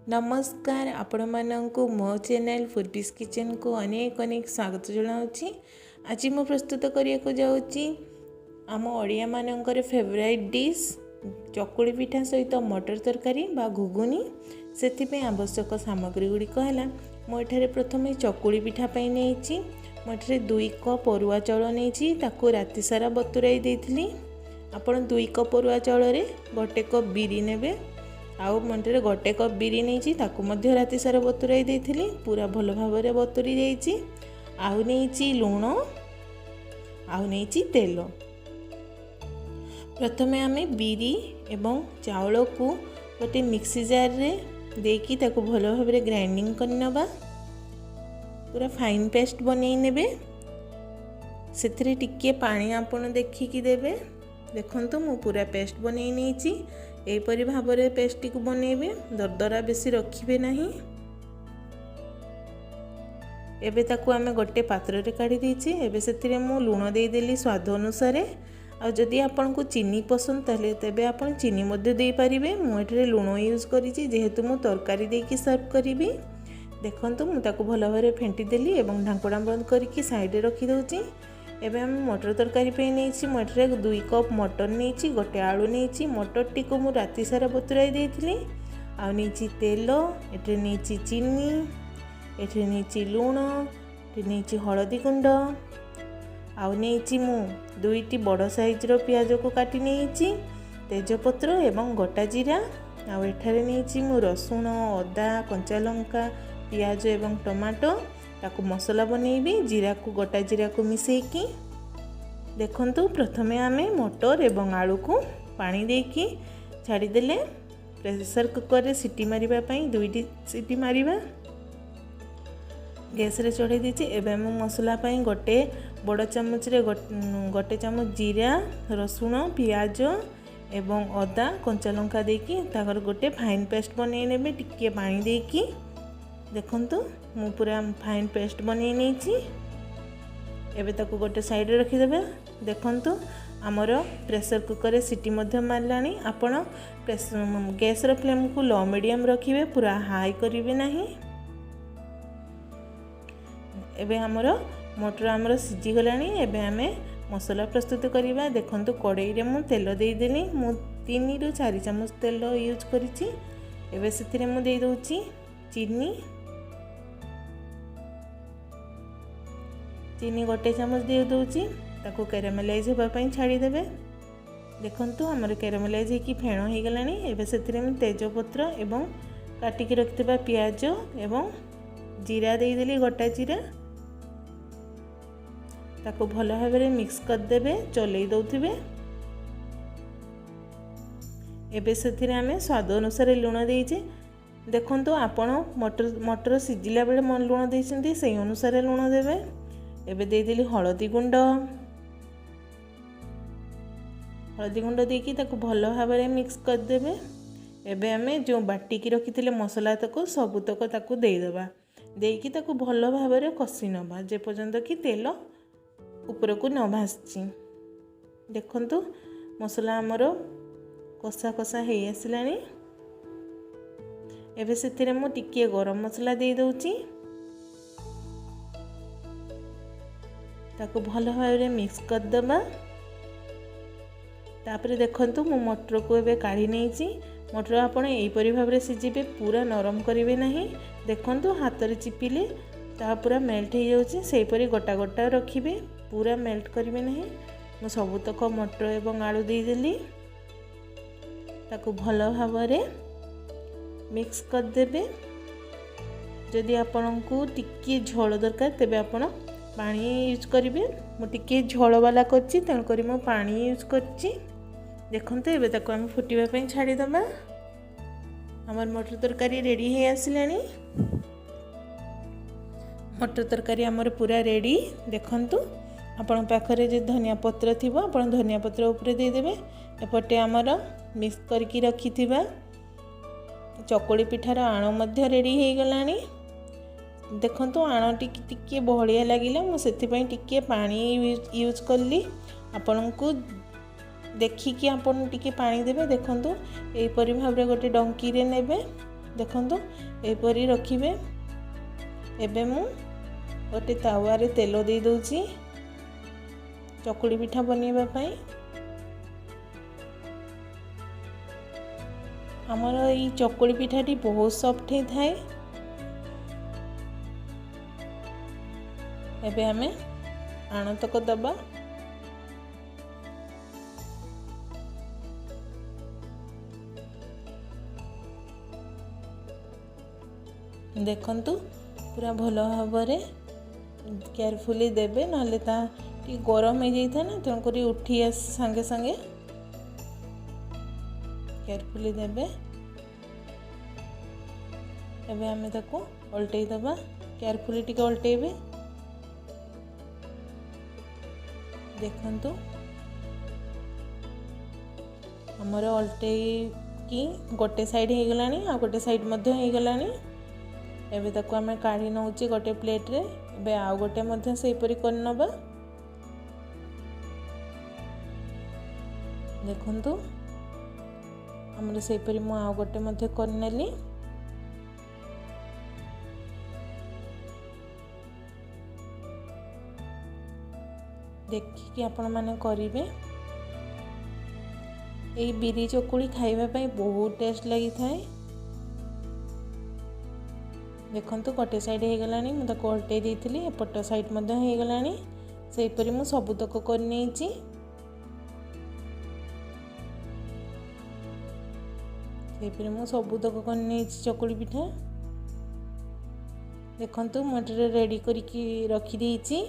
नमस्कार आपण मानंकु मो चैनल फूडीज किचन को अनेक अनेक स्वागत जनाऊँगी। आज मु प्रस्तुत करिया को जाऊँगी आम ओडिया मानकर फेवरेट डिश चकुली पिठा सहित मटर तरकारी बा घुगुनी। से आवश्यक सामग्री गुड़िक है मुझे प्रथम चकुली पिठा नहीं मुझे 2 कप अरुआ चाउल नहीं ताकू राति सारा बतुराई देइथिली। आपण 2 कप अरुआ चाउल रे 1 कप बिरी नेबे आउ मंटे 1 कप बिरी नहीं ताकू मध्य राति सारा बतुराई देइथिली। पूरा भल भाव में बतुरी जाइए। आउ नहीं लुण आउ नहीं तेल। प्रथमे आमे बिरी एवं चाउल को गोटे मिक्सी जार रे देकी ताकू भल भाव में ग्राइंडिंग करनबा। पूरा फाइन पेस्ट बनै नेबे। सेथिरे टिके पानी आपण देखिकी देबे। देखंतु मु पूरा पेस्ट बनै नेछि। एपरि भाव में पेस्ट को बनैबे, दरदरा बेसी रखिबे नहीं। एबे ताकू आमे गोटे पात्र रे काढी देछि। एबे सेथिरे मु लुण दे देली स्वाद अनुसार। आ जदि आपन को चीनी पसंद तले तेबे आपन चीनी मध्य दे पारिबे। मु एठरे लुण यूज करिछि जेहेतु मु तरकारी देकी सर्व करिबी। देखंतु मु ताकू भल भाव में फेंटी देली एवं ढांकड़ा बंद करके साइड रे रखी दउछि। एबे हम मटर तरकारी पे नहीं मटर 2 कप मटर नहीं गोटे आलू नहीं मटर टी को मु राति सारा बतुराई देइथिली। आ नहीं तेल एठे नहीं चीनी एठे नहीं लुण एठे नहीं हलदी गुंड आ नहीं मु 2टी बड़ साइज रो प्याज को काटी नहीं तेजपत्र एवं गोटा जीरा आ एठारे नहीं मु रसुण अदा कंचा लंका पियाज एवं टमाटो ताकू मसला बनैबी। जीरा को गोटा जीरा को मिसेकी देखंतु प्रथमे आमे मटर एवं आलू को पानी देकी छाड़ी देले। प्रेशर कुकर रे सीटी मारिबा पई 2टी सीटी मारिबा। गैस रे चढ़ाई दीची। एबे हम मसला पई गोटे बड़ चामच रे गोटे चामच जीरा रसुण पियाज एवं अदा कंचा लंका देकी ताकर गोटे फाइन पेस्ट बनै नेबे। टिके पानी देकी देखंतु मु पूरा फाइन पेस्ट बनै नेछि। एबे ताकू गोटे साइड रे रखी देबे। देखंतु हमर प्रेशर कुकर रे सीटी मध्य मारलानी। आपण गैस रो फ्लेम को लो मीडियम रखिबे, पूरा हाई करिवे नाही। एबे हमर मटर हमर सिझी गलानी। एबे हमें मसला प्रस्तुत करिबा। देखंतु कड़ाई रे मु तेल देई देली। मु 3 ରୁ 4 चामच तेल यूज करिछि। एबे सेथिरे मु देई दोछि चीनी गोटे चामच दे दूची ताकू कैरामेलाइज होबा पई छाड़ी देबे। देखंतु हमर कैरामेलाइज होकी फेण हो गलानी। एबे सेथिरे हम तेजपत्र एवं काटिकी रखिबा पियाज एवं जीरा दे देली गोटा जीरा ताकू भल भाव में मिक्स कर देबे। चलै दउथिबे। एबे सेथिरे हमें स्वाद अनुसार लुण देइचे। देखंतु आपण मटर सिझिला बेले लुण देइछंती सेही अनुसार लुण देबे। एबे दे देली हलदी गुंड देकी ताकू भल भाव में मिक्स कर देबे। एबे हमें जो बाटिकी रखिथिले मसला तक सबुतक ताकू दे देबा। देकी ताकू भल भाव में कषि नबा जे पर्यंत कि तेल ऊपर को न भासची। देखंतु मसला हमर कषा कषा हे आसिलानी। एबे सेथिरे मु टिके गरम मसला दे दउची ताकू भल भाव में मिक्स कर देबा। तापरे देखंतु मु मटर को एबे काढ़ी नेछि। मटर आपण एपरि भाव में सिझिबे, पूरा नरम करिवे नाही। देखंतु हाथ रे चिपिले ता पूरा मेल्ट हो जाउची। सेपरि गोटा गोटा रखिबे, पूरा मेल्ट करिवे नाही। मु सबुतक मटर एवं आलू दे देली ताकू भल भाव में मिक्स कर देबे। जदि आपनको टिके झोल दरकार तेबे आपण पानी यूज करिवे। मु टिके झोल वाला करछि तेन करी मु पानी यूज करछि। देखंतु एबे ताको हम फुटिबा पई छाड़ी दबा। हमर मटर तरकारी रेडी हे आसिलानी। मटर तरकारी हमर पूरा रेडी। देखंतु आपण पाखरे जे धनिया पत्र थिबो आपण धनिया पत्र ऊपर दे देबे। एपटे हमर मिक्स करके रखिथिबा चकुली पिठार आण मध्य रेडी हो गलानी। देखंतु आण टिके बहलिया लागिला मु सेति पई टिके पानी यूज करली। आपनको देखिकी आपण टिके पानी देबे। देखंतु एई परि भाबरे गोटे डंकी रे नेबे देखंतु एपरी रखिबे। एबे मु गोटे तावारे तेल दे दउची चकुली पिठा बनेबा पई। हमर ई चकुली पिठाटी बहुत सॉफ्ट हे थाए। एबे हमें आणतक दबा। देखंतु पूरा भल भाବରେ केयरफुली देबे, नहले ता टी गरम हो जाई था ना, तेणु करी उठी आस संगे संगे केयरफुली देबे। एबे हमें ताको उल्टै दबा, केयरफुली टिके उल्टैबे। देखंतु हमर उल्टै की गोटे साइड हो गलानी आ गोटे साइड मध्य हो गलानी। एबे ताको हमें काढ़ी नउची गोटे प्लेट रे। एबे आ गोटे मध्य सेही परी कर नबा। देखंतु हमर सेही परी मु आ गोटे मध्य कर नेली। देखिए आपण माने करिवे। एई बिरी चकुली खाइबा पई बहुत टेस्ट लगी थाए। देखंतु गोटे साइड हो गलानी, मु ताको उल्टै देइथिली, एपट साइड मध्य हो गलानी। सेही परी मु सबुतक कर नेइची। सेही परी मु सबुतक कर नेइची चकुली पिठा। देखंतु मटर रेडी करिकी रखी देइची।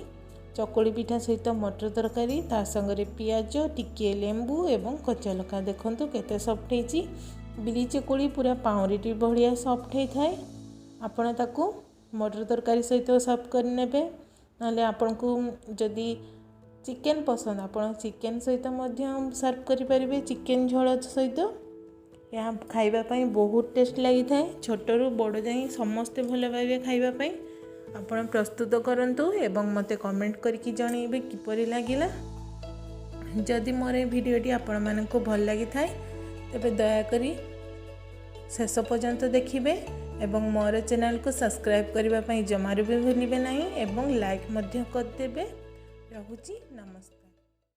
चकुली पिठा सहित मटर तरकारी, ता संगरे पियाज, टिके लेंबू एवं कच्चा लका। देखंतु केते सॉफ्ट हेची। बिरी चकुली पूरा पाउंरीटी बढ़िया सॉफ्ट हे थाए। आपण ताकू मटर तरकारी सहित सर्व कर नेबे, नले आपन को जदी चिकन पसंद आपण चिकन सहित मध्य सर्व करि परिबे। चिकन झोल सहित या खाइबा पई बहुत टेस्ट लगी थाए। छोटरू बड़ जाई समस्त भल पाइबे खाइबा पई। आपण प्रस्तुत करंतु एवं मते कमेंट करके जणैबे किपरि लागिला। जदि मोर वीडियोटी आपण मानक भल लगी थाए तबे दया करी शेष पर्यंत देखिबे एवं मोर चैनल को सब्सक्राइब करने जमारू भी भूलिबे नहीं एवं लाइक मध्य कर देबे। रहुची नमस्कार।